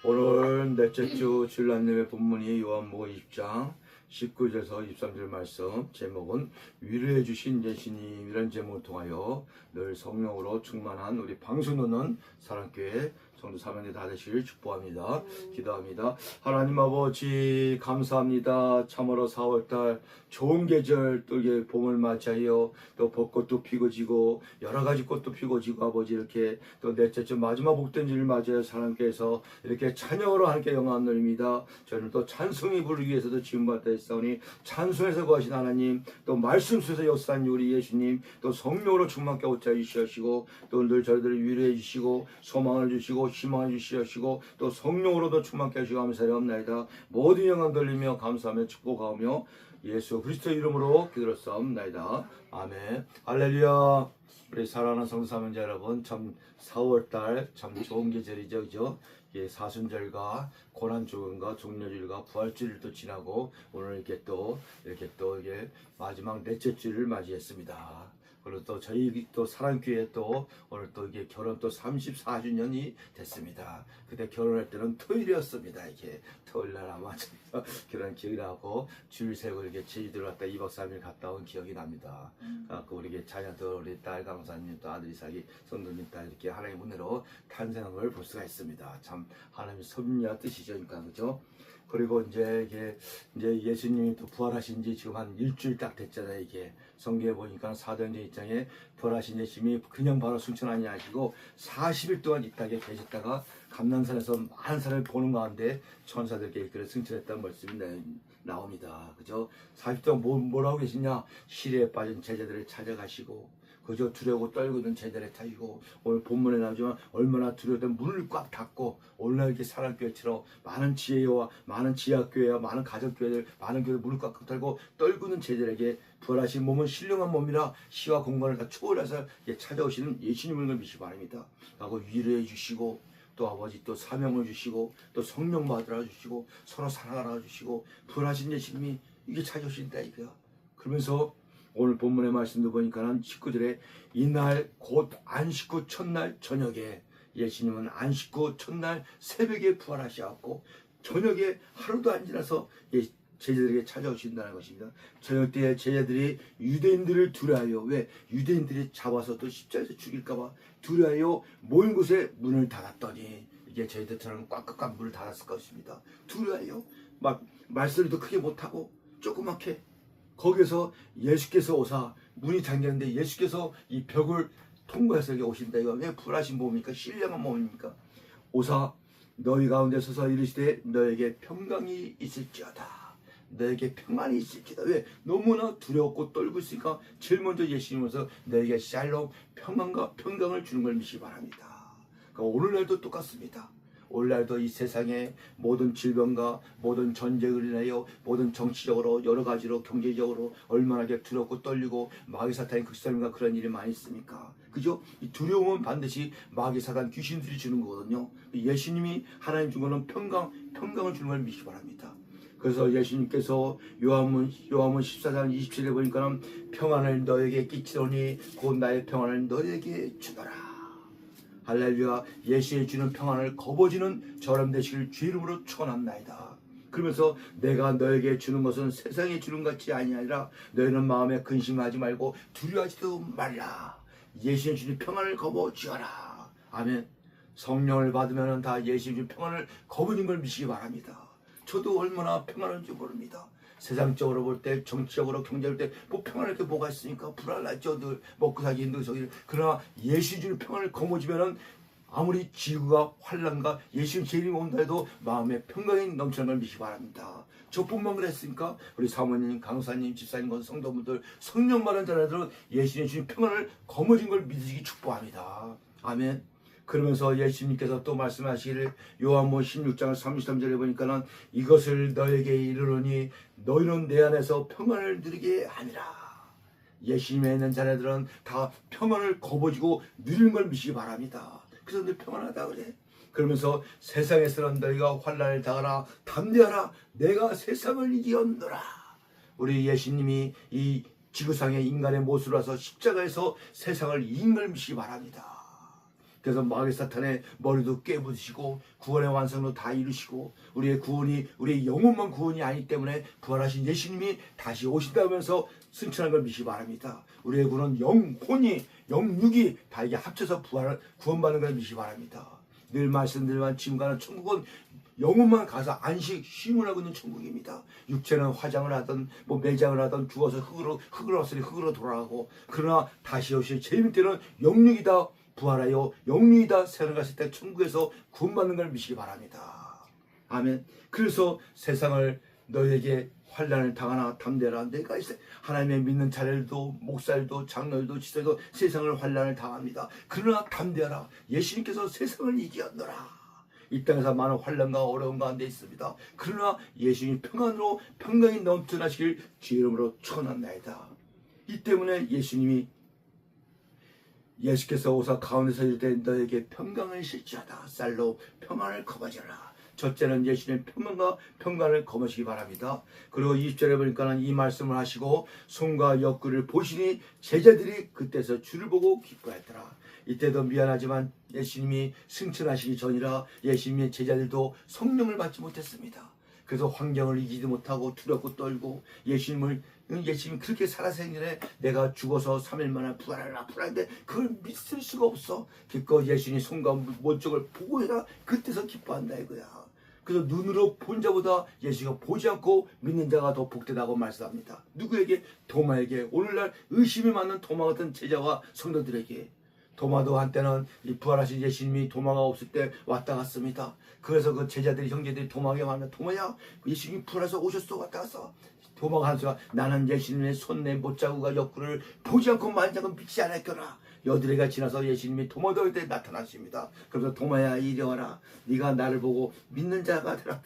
오늘 넷째 주 주일날님의 본문이 요한복음 20장 19절에서 23절 말씀, 제목은 위로해 주신 예수님, 이런 제목을 통하여 늘 성령으로 충만한 우리 방수노는 사랑교회 성도 사명대 다 되시길 축복합니다. 기도합니다. 하나님 아버지 감사합니다. 참으로 4월달 좋은 계절, 또 이게 봄을 맞이하여 또 벚꽃도 피고 지고 여러 가지 꽃도 피고 지고 아버지 이렇게 또 넷째 주 마지막 복된 주를 맞이하여 하나님께서 이렇게 찬양으로 하나님께 영광 돌립니다. 저는 또 찬송이 부르기 위해서도 지음받아 있사오니 찬송에서 거하신 하나님, 또 말씀 속에서 역사한 우리 예수님, 또 성령으로 충만케 옷자 주시옵시고 또 늘 저희들을 위로해 주시고 소망을 주시고 희망을 주시옵시고 또 성령으로도 충만케 하시고 감사하옵나이다. 모든 영광 돌리며 감사하며 축복하오며 예수 그리스도 이름으로 기도했사옵나이다. 아멘. 할렐루야. 우리 사랑하는 성도사명자 여러분, 참 4월달 참 좋은 계절이죠, 그죠? 예, 사순절과 고난 주간과 종려주일과 부활주일을 또 지나고 오늘 이렇게 또 이게 마지막 넷째 주일을 맞이했습니다. 그리고 또 저희 또 사랑교회 또 오늘 또 이게 결혼 또 34주년이 됐습니다. 그때 결혼할 때는 토요일이었습니다. 이게 토요일날 아마 결혼 기억이 나고 줄 세고 이렇게 제주도를 갔다 2박 3일 갔다 온 기억이 납니다. 그 우리 자녀들, 우리 딸 강사님, 또 아들 이삭이 성도님 딸 이렇게 하나님의 은혜로 탄생한 걸 볼 수가 있습니다. 참 하나님의 섭리와 뜻이죠, 그러니까 그죠? 그리고 이제 예수님이 또 부활하신 지 지금 한 일주일 딱 됐잖아요. 이게 성경에 보니까 사도행전 1장에 부활하신 예수님이 그냥 바로 승천하지 않으시고 40일 동안 이 땅에 계셨다가 감람산에서 많은 사람을 보는 가운데 천사들께 이끌어 승천했다는 말씀이 나옵니다. 그죠? 40일 동안 뭐라고 계시냐? 시리에 빠진 제자들을 찾아가시고 그저 두려워 떨고 있는 제자를 타시고, 오늘 본문에 나오지만 얼마나 두려웠던 문을 꽉 닫고 오늘날 이렇게 사랑교회처럼 많은 지혜와 많은 지하교회와 많은 가정교회들 많은 교회들 문을 꽉 닫고 떨고 있는 제자들에게 부활하신 몸은 신령한 몸이라 시와 공간을 다 초월해서 찾아오시는 예수님을 믿으시기 바랍니다. 하고 위로해 주시고 또 아버지 또 사명을 주시고 또 성령 받으라 주시고 서로 사랑하라 주시고 부활하신 예수님이 이게 찾아오신다 이거야. 그러면서 오늘 본문의 말씀도 보니까는 19절에 이날 곧 안식 후 첫날 저녁에 예수님은 안식 후 첫날 새벽에 부활하셨고 저녁에 하루도 안 지나서 제자들에게 찾아오신다는 것입니다. 저녁 때에 제자들이 유대인들을 두려워하여, 왜? 유대인들이 잡아서 또 십자가에서 죽일까봐 두려워하여 모인 곳에 문을 닫았더니, 이게 저희들처럼 꽉꽉 문을 닫았을 것입니다. 두려워하여 막 말소리도 크게 못하고 조그맣게 거기서 예수께서 오사 문이 잠겼는데 예수께서 이 벽을 통과해서 여기 오신다. 이거 왜 부활하신 몸입니까? 신령한 몸입니까? 오사 너희 가운데 서서 이르시되 너에게 평강이 있을지어다. 너에게 평안이 있을지어다. 왜? 너무나 두렵고 떨고 있으니까 제일 먼저 예수님 오서 너에게 샬롬 평안과 평강을 주는 걸 믿기 바랍니다. 그러니까 오늘날도 똑같습니다. 오늘날도 이 세상에 모든 질병과 모든 전쟁을 인하여 모든 정치적으로 여러 가지로 경제적으로 얼마나 두렵고 떨리고 마귀 사탄의 극성과 그런 일이 많이 있습니까? 그죠? 이 두려움은 반드시 마귀 사탄 귀신들이 주는 거거든요. 예수님이 하나님 준 거는 평강을 주는 걸 믿기 바랍니다. 그래서 예수님께서 요한문 14장 27절에 보니까는 평안을 너에게 끼치노니 곧 나의 평안을 너에게 주더라. 할렐루야. 예수의 주는 평안을 거머쥐는 저람 되시길 주 이름으로 축원합나이다. 그러면서 내가 너에게 주는 것은 세상에 주는 것이 아니라 너희는 마음에 근심하지 말고 두려워하지도 말라. 예수의 주는 평안을 거머쥐어라. 아멘. 성령을 받으면 다 예수의 주는 평안을 거머쥐는 걸 믿시기 바랍니다. 저도 얼마나 평안한지 모릅니다. 세상적으로 볼 때, 정치적으로, 경제적으로 볼 때, 뭐 평안할 게 뭐가 있으니까 불안하죠. 늘 먹고 살기 힘들고 저기. 그러나 예수 주는 평안을 거머쥐면은 아무리 지구가 환란과 예수님 재림이 온다 해도 마음에 평강이 넘치는 걸 믿기 바랍니다. 저뿐만 그랬으니까 우리 사모님, 강사님, 집사님, 성도분들, 성령 받은 자들은 예수님 주신 평안을 거머쥔 걸 믿으시기 축복합니다. 아멘. 그러면서 예수님께서 또 말씀하시기를 요한복음 16장 33절에 보니까는 이것을 너에게 이르노니 너희는 내 안에서 평안을 누리게 하니라. 예수님에 있는 자녀들은 다 평안을 거머쥐고 누리는 걸 믿시기 바랍니다. 그래서 늘 평안하다 그래. 그러면서 세상에서는 너희가 환난을 당하라 담대하라 내가 세상을 이기었노라. 우리 예수님이 이 지구상의 인간의 모습으로 와서 십자가에서 세상을 이긴 걸 믿시기 바랍니다. 그래서 마귀 사탄의 머리도 깨부시고 구원의 완성도 다 이루시고 우리의 구원이 우리의 영혼만 구원이 아니기 때문에 부활하신 예수님이 다시 오신다면서 승천한 걸 믿기 바랍니다. 우리의 구원은 영혼이 영육이 다 이게 합쳐서 구원받는 걸 믿기 바랍니다. 늘 말씀드리지만 지금 가는 천국은 영혼만 가서 안식 쉼을 하고 있는 천국입니다. 육체는 화장을 하든 뭐 매장을 하든 죽어서 흙으로 왔으니 흙으로 돌아가고, 그러나 다시 오실 재림 때는 영육이다 부활하여 영육이다 새로 갔을 때 천국에서 구원받는 걸 믿기 바랍니다. 아멘. 그래서 세상을 너에게 환난을 당하나 담대라. 내가 하나님의 믿는 자녀들도 목사들도 장로들도 지도도 세상을 환난을 당합니다. 그러나 담대하라. 예수님께서 세상을 이기었노라. 이 땅에서 많은 환난과 어려움 가운데 있습니다. 그러나 예수님이 평안으로 평강이 넘쳐나시길 주의 이름으로 축원합니다. 이 때문에 예수께서 오사 가운데서 이를 때 너에게 평강을 실지어다. 쌀로 평안을 거머쥐라. 첫째는 예수님의 평강과 평강을 거머쥐기 바랍니다. 그리고 20절에 보니까는 이 말씀을 하시고 손과 옆구리를 보시니 제자들이 그때서 주를 보고 기뻐했더라. 이때도 미안하지만 예수님이 승천하시기 전이라 예수님의 제자들도 성령을 받지 못했습니다. 그래서 환경을 이기지 못하고 두렵고 떨고 예수님이 그렇게 살아생전에 내가 죽어서 3일 만에 부활하는데 그걸 믿을 수가 없어. 기껏 예수님이 손과 목적을 보고 해라. 그때서 기뻐한다 이거야. 그래서 눈으로 본 자보다 예수가 보지 않고 믿는 자가 더 복되다고 말씀합니다. 누구에게? 도마에게. 오늘날 의심이 많은 도마 같은 제자와 성도들에게. 도마도 한때는 이 부활하신 예수님이 도마가 없을 때 왔다 갔습니다. 그래서 그 제자들이 형제들이 도마에게 말하면 도마야 예수님이 부활해서 오셨어 왔다 갔어. 도마가 한수가 나는 예수님의 손내 못자국과 옆구리를 보지 않고 만져도 믿지 않았거라. 여드레가 지나서 예수님이 도마도일 때 나타나십니다. 그래서 도마야 이리 와라. 네가 나를 보고 믿는 자가 되라.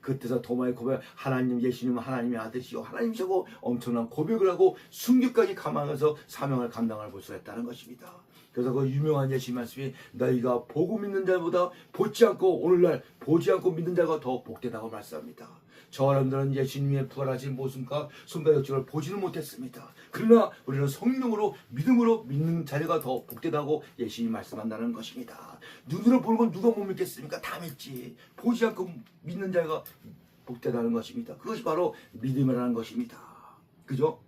그때서 도마의 고백 하나님 예수님은 하나님의 아들이시오 하나님이시고 엄청난 고백을 하고 순교까지 감당해서 사명을 감당할 수 있다는 것입니다. 그래서 그 유명한 예수님 말씀이 너희가 보고 믿는 자보다 보지 않고 오늘날 보지 않고 믿는 자가 더 복되다고 말씀합니다. 저와 여러분들은 예수님의 부활하신 모습과 손과 역적을 보지는 못했습니다. 그러나 우리는 성령으로 믿음으로 믿는 자녀가 더 복되다고 예수님이 말씀한다는 것입니다. 눈으로 보는 건 누가 못 믿겠습니까? 다 믿지. 보지 않고 믿는 자가 복되다는 것입니다. 그것이 바로 믿음이라는 것입니다. 그죠?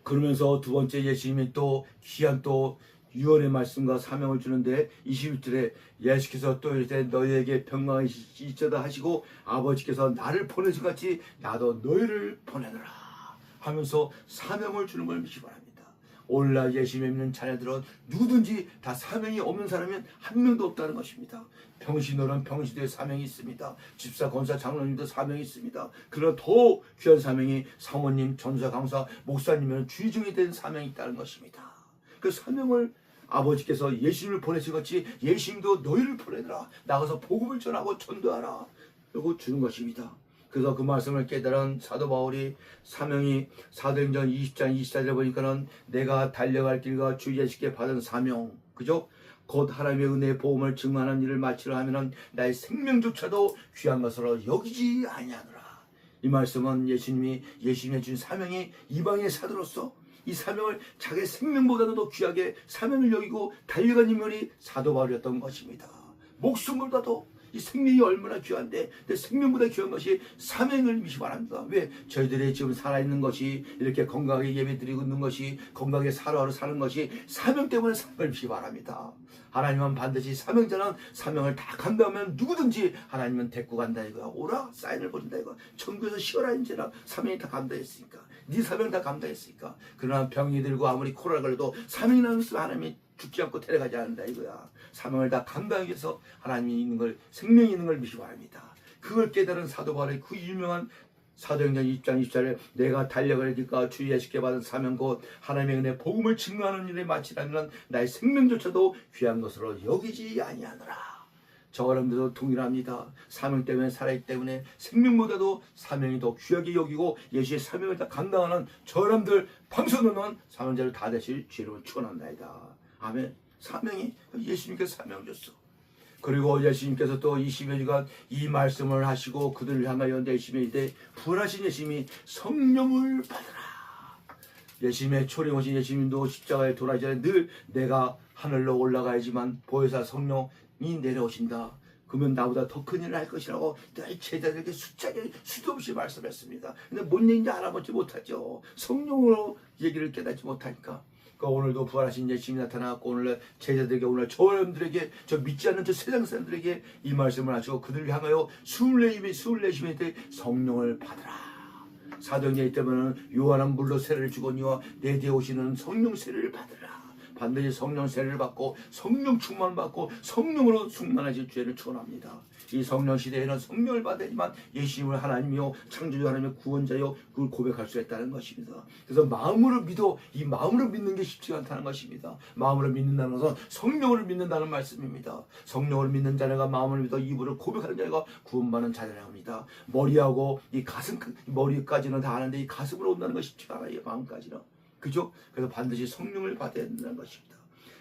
그러면서 두 번째 예수님이 또 귀한 또 유언의 말씀과 사명을 주는데 21절에 예수께서 또 이르되 너희에게 평강이 있어다 하시고 아버지께서 나를 보내신 같이 나도 너희를 보내노라 하면서 사명을 주는 걸 믿기 바랍니다. 오늘날 예수님 믿는 자녀들은 누구든지 다 사명이 없는 사람은 한 명도 없다는 것입니다. 평신도는 평신도의 사명이 있습니다. 집사, 권사, 장로님도 사명이 있습니다. 그러나 더 귀한 사명이 사모님, 전사, 강사, 목사님은 주의중이 된 사명이 있다는 것입니다. 그 사명을 아버지께서 예수님을 보내신 같이 예수님도 너희를 보내더라. 나가서 복음을 전하고 전도하라. 이거 주는 것입니다. 그래서 그 말씀을 깨달은 사도 바울이 사명이 사도행전 20장 24절에 보니까는 내가 달려갈 길과 주 예수께 받은 사명, 그죠? 곧 하나님의 은혜의 복음을 증언하는 일을 마치려 하면은 나의 생명조차도 귀한 것으로 여기지 아니하노라. 이 말씀은 예수님이 준 사명이 이방의 사도로서 이 사명을 자기의 생명보다도 더 귀하게 사명을 여기고 달려간 인물이 사도 바울이었던 것입니다. 목숨보다도 이 생명이 얼마나 귀한데 내 생명보다 귀한 것이 사명을 믿기 바랍니다. 왜? 저희들이 지금 살아있는 것이 이렇게 건강하게 예배드리고 있는 것이 건강하게 하루하루 사는 것이 사명 때문에 사명을 믿기 바랍니다. 하나님은 반드시 사명자는 사명을 다 감당하면 누구든지 하나님은 데리고 간다 이거야. 오라 사인을 보낸다 이거야. 천국에서 쉬어라 이제라. 사명이 다 감당했으니까 네 사명 다 감당했으니까. 그러나 병이 들고 아무리 코로나 걸려도 사명이 나면서 하나님이 죽지 않고 데려가지 않는다 이거야. 사명을 다 감당하기 위해서 하나님이 있는 걸 생명이 있는 걸 믿기 바랍니다. 그걸 깨달은 사도 바울의 그 유명한 사도행전 20장 20절에 내가 달려갈 길과 주 예수께 받은 사명 곧 하나님의 은혜 복음을 증거하는 일에 마치라면 나의 생명조차도 귀한 것으로 여기지 아니하노라. 저 여러분들도 동일합니다. 사명 때문에 살아있기 때문에 생명보다도 사명이 더 귀하게 여기고 예수의 사명을 다 감당하는 저 여러분들 방송하는 사명자를 다 되실 주님을 축원합니다. 아멘. 사명이 예수님께서 사명을 줬어. 그리고 예수님께서 또 20여일간 이 말씀을 하시고 그들을 향하여 내시며 이때 부활하신 예수님이 성령을 받으라. 예수님의 초림오신 예수님도 십자가에 돌아가기 전에 늘 내가 하늘로 올라가야지만 보혜사 성령이 내려오신다. 그러면 나보다 더 큰 일을 할 것이라고 늘 제자들에게 수도 없이 말씀했습니다. 근데 뭔 얘기인지 알아보지 못하죠. 성령으로 얘기를 깨닫지 못하니까. 그러니까 오늘도 부활하신 예수님이 나타나고 오늘 제자들에게 오늘 저 여러분들에게 저 믿지 않는 저 세상 사람들에게 이 말씀을 하시고 그들을 향하여 스물네 때 성령을 받으라. 사도행전에 때문에 요한은 물로 세례를 주거니와 내 뒤에 오시는 성령 세례를 받으라. 반드시 성령 세례를 받고 성령 충만을 받고 성령으로 충만하실 죄를 축원합니다. 이 성령 시대에는 성령을 받아야지만 예수님을 하나님이요 창조주 하나님의 구원자요 그걸 고백할 수 있다는 것입니다. 그래서 마음으로 믿어 이 마음으로 믿는 게 쉽지가 않다는 것입니다. 마음으로 믿는다는 것은 성령을 믿는다는 말씀입니다. 성령을 믿는 자녀가 마음을 믿어 입으로 고백하는 자녀가 구원받는 자녀라고 합니다. 머리하고 이 가슴 머리까지는 다 아는데 이 가슴으로 온다는 것이 쉽지가 않아요. 마음까지는. 그죠? 그래서 반드시 성령을 받아야 된다는 것입니다.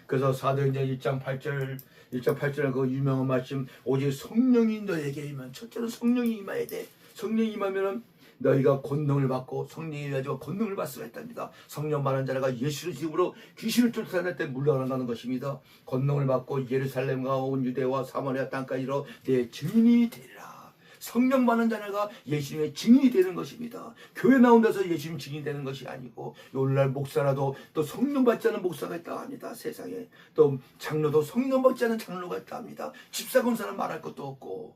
그래서 사도행전 1장 8절에 그 유명한 말씀 오직 성령이 너에게 임하면 첫째는 성령이 임해야 돼. 성령이 임하면 너희가 권능을 받고 성령이 임해가지고 권능을 받을 수가 있답니다. 성령 받은 자가 예수의 이름으로 귀신을 쫓아낼 때 물러나가는 것입니다. 권능을 받고 예루살렘과 온 유대와 사마리아 땅까지로 내 증인이 되리라. 성령 받는 자녀가 예수님의 증인이 되는 것입니다. 교회 나온 데서 예수님 증인이 되는 것이 아니고 오늘날 목사라도 또 성령 받지 않은 목사가 있다고 합니다. 세상에. 또 장로도 성령 받지 않은 장로가 있다고 합니다. 집사검사는 말할 것도 없고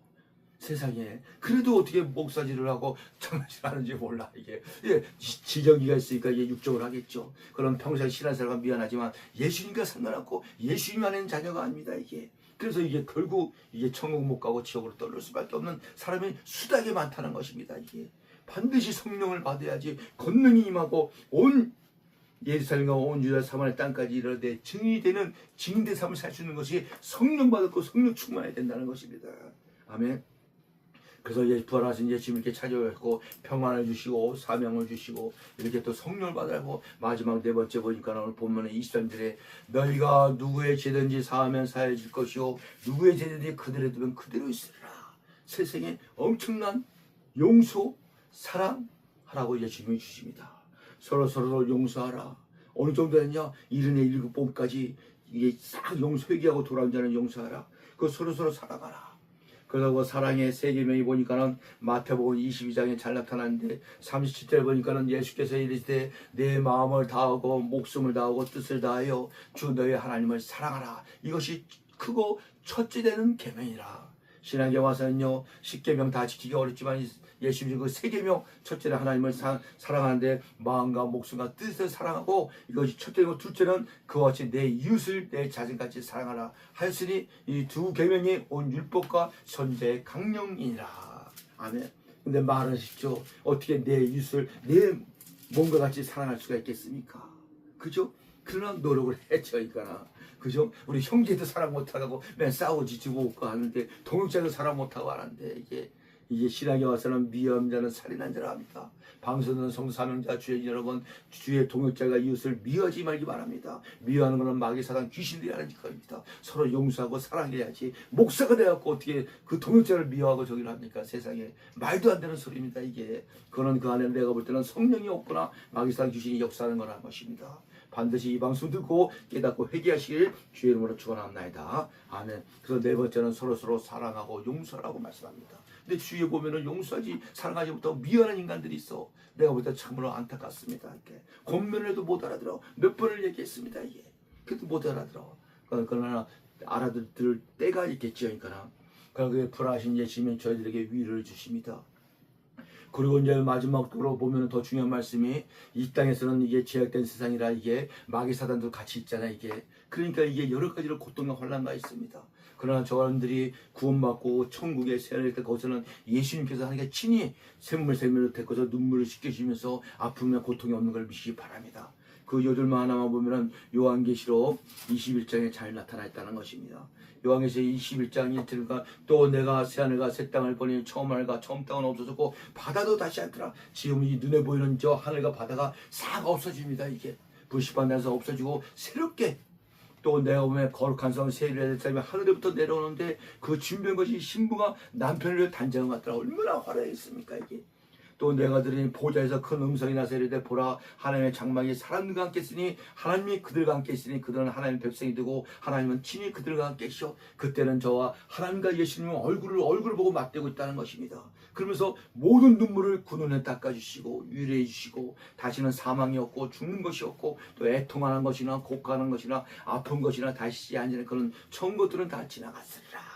세상에. 그래도 어떻게 목사질을 하고 장로질 하는지 몰라. 이게 지정기가 있으니까 이게 육종을 하겠죠. 그럼 평생 신앙생활가 미안하지만 예수님과 상관없고 예수님 안에는 자녀가 아닙니다. 이게. 그래서 이게 결국 이게 천국 못 가고 지옥으로 떨어질 수밖에 없는 사람이 수다게 많다는 것입니다. 이게 반드시 성령을 받아야지 권능이 임하고 온 예루살렘과 온 유다 사마리아 땅까지 이르되 증인이 되는 증인된 삶을 살 수 있는 것이 성령 받았고 성령 충만해야 된다는 것입니다. 아멘. 그래서 부활하신 예수님 이렇게 찾아오셨고 평안을 주시고 사명을 주시고 이렇게 또 성령을 받으라고 마지막 네 번째 보니까 오늘 본문의 23절에 너희가 누구의 죄든지 사하면 사해질 것이요 누구의 죄든지 그대로 두면 그대로 있으리라. 세상에 엄청난 용서 사랑하라고 예수님이 주십니다. 서로 용서하라. 어느 정도 했냐? 77번까지 이게 싹 회개하고 돌아온 자는 용서하라. 그 서로 사랑하라. 그래서 그 사랑의 세 계명이 보니까는 마태복음 22장에 잘 나타나는데 37절 보니까는 예수께서 이르시되 내 마음을 다하고 목숨을 다하고 뜻을 다하여 주 너희 하나님을 사랑하라. 이것이 크고 첫째 되는 계명이라. 신약에 와서는요 10계명 다 지키기 어렵지만 예수님 그 세 계명 첫째는 하나님을 사랑하는데 마음과 목숨과 뜻을 사랑하고 이것이 첫째고 둘째는 그와 같이 내 이웃을 내 자신같이 사랑하라 하였으니 이 두 계명이 온 율법과 선제의 강령이니라. 아멘. 근데 말은 쉽죠. 어떻게 내 이웃을 내 몸과 같이 사랑할 수가 있겠습니까? 그죠? 그러나 노력을 했죠. 이거나. 그죠? 우리 형제도 사랑 못하고 맨 싸우고 지치고 웃고 하는데 동역자도 사랑 못하고 하는데 이게 신앙에 와서는 미워함자는 살인한 자라 합니다. 방송은 성사명자 주의 여러분 주의 동역자가 이웃을 미워하지 말기 바랍니다. 미워하는 것은 마귀 사단 귀신들이 하는 짓입니다. 서로 용서하고 사랑해야지. 목사가 돼갖고 어떻게 그 동역자를 미워하고 저기를 합니까? 세상에 말도 안 되는 소리입니다. 이게 그는 그 안에 내가 볼 때는 성령이 없거나 마귀 사단 귀신이 역사하는 거라는 것입니다. 반드시 이 방송 듣고 깨닫고 회개하시길 주의 이름으로 축원합니다. 아멘. 그래서 네 번째는 서로 사랑하고 용서라고 말씀합니다. 근데 주위에 보면은 용서하지 사랑하지 못하고 미워하는 인간들이 있어. 내가 볼 때 참으로 안타깝습니다. 이렇게 권면을 해도 못 알아들어. 몇 번을 얘기했습니다. 이게 그래도 못 알아들어. 그러나 알아들 때가 있겠죠. 그러니까 그렇게 불하신 예수님은 저희들에게 위로를 주십니다. 그리고 이제 마지막으로 보면 더 중요한 말씀이 이 땅에서는 이게 제약된 세상이라 이게 마귀 사단도 같이 있잖아. 이게 그러니까 이게 여러 가지로 고통과 혼란가 있습니다. 그러나 저사람들이 구원받고 천국에 세워질 때 거기서는 예수님께서 하나님께 친히 샘물로 데꿔서 눈물을 씻겨주면서 아픔과 고통이 없는 걸 믿으시기 바랍니다. 그 요절만 하나만 보면은 요한계시록 21장에 잘 나타나 있다는 것입니다. 요한계시록 21장 1절과 또 내가 새하늘과 새 땅을 보니 처음 하늘과 처음 땅은 없어졌고 바다도 다시 않더라. 지금 이 눈에 보이는 저 하늘과 바다가 싹 없어집니다. 이게 불씨판 데서 없어지고 새롭게 또 내가 보면 거룩한 성 세례를 사람이 하늘에부터 내려오는데 그 준비한 것이 신부가 남편을 단장한 것 같더라. 얼마나 화려했습니까 이게. 또 내가 들으니 보좌에서 큰 음성이 나서 이르되 보라 하나님의 장막이 사람들과 함께 있으니 하나님이 그들과 함께 있으니 그들은 하나님의 백성이 되고 하나님은 친히 그들과 함께 계시오. 그때는 저와 하나님과 예수님은 얼굴을 보고 맞대고 있다는 것입니다. 그러면서 모든 눈물을 그 눈에 닦아주시고 위로해 주시고 다시는 사망이 없고 죽는 것이 없고 또 애통하는 것이나 곡하는 것이나 아픈 것이나 다시 앉는 그런 처음 것들은 다 지나갔으리라.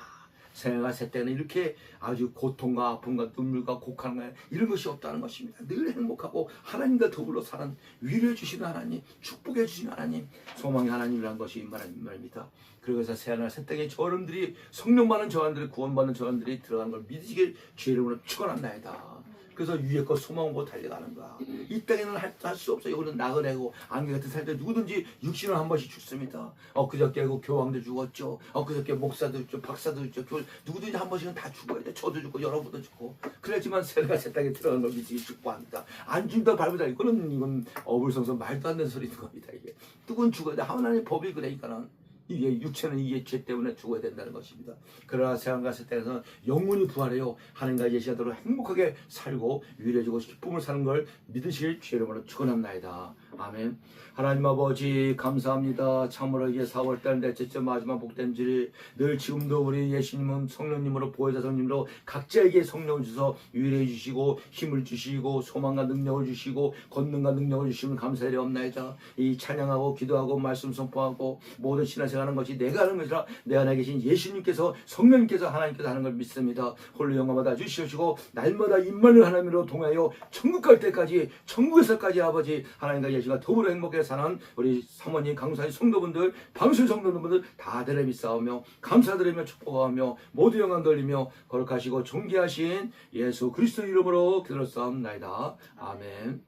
새해가 새 때는 이렇게 아주 고통과 아픔과 눈물과 곡하는 것 이런 것이 없다는 것입니다. 늘 행복하고 하나님과 더불어 사는 위로해 주시는 하나님, 축복해 주시는 하나님, 소망의 하나님이라는 것이 말입니다. 그래서 새하늘 새 땅에 저런들이 성령 받는 저한들이 구원받는 저한들이 들어가는 걸 믿으시길 주의 이름으로 축원합니다. 그래서 위에 거 소망 보고 달려가는 거야. 이 땅에는 할 수 없어요. 이거는 나그네고 안개 같은 살 때 누구든지 육신은 한 번씩 죽습니다. 엊그저께 교황도 죽었죠. 엊그저께 목사도 죽죠. 박사도 죽죠. 누구든지 한 번씩은 다 죽어야 돼. 저도 죽고 여러분도 죽고. 그렇지만 새가 새 땅에 들어가는 걸 믿으시기 축복합니다. 안 준다 밟으다 이건 어불성성 말도 안 되는 소리인 겁니다. 이게 누군 죽어야 돼. 하나님의 법이 그러니까는. 이게 육체는 이게 죄 때문에 죽어야 된다는 것입니다. 그러나 세상과 새 땅에서는 영혼이 부활해요. 하나님과 예시하도록 행복하게 살고 위로해주고 기쁨을 사는 걸 믿으실 주의 이름으로 축원합나이다. 아멘. 하나님 아버지 감사합니다. 참으로 이게 4월달 넷째 마지막 복됨질이 늘 지금도 우리 예수님은 성령님으로 보혜사 성령님으로 각자에게 성령을 주셔서 위로해 주시고 힘을 주시고 소망과 능력을 주시고 권능과 능력을 주시면 감사드리옵나이다. 이 찬양하고 기도하고 말씀 선포하고 모든 신앙생활 하는 것이 내가 하는 것이라 내 안에 계신 예수님께서 성령님께서 하나님께서 하는 걸 믿습니다. 홀로 영광받아 주시옵시고 날마다 임마누엘 하나님으로 동하여 천국 갈 때까지 천국에서까지 아버지 하나님과 예수가 더불어 행복하게 사는 우리 사모님 강사의 성도분들 방술 성도분들 다 되려 믿사오며 감사드리며 축복하며 모두 영광 돌리며 거룩하시고 존귀하신 예수 그리스도 이름으로 기도를 싸움나이다. 아멘.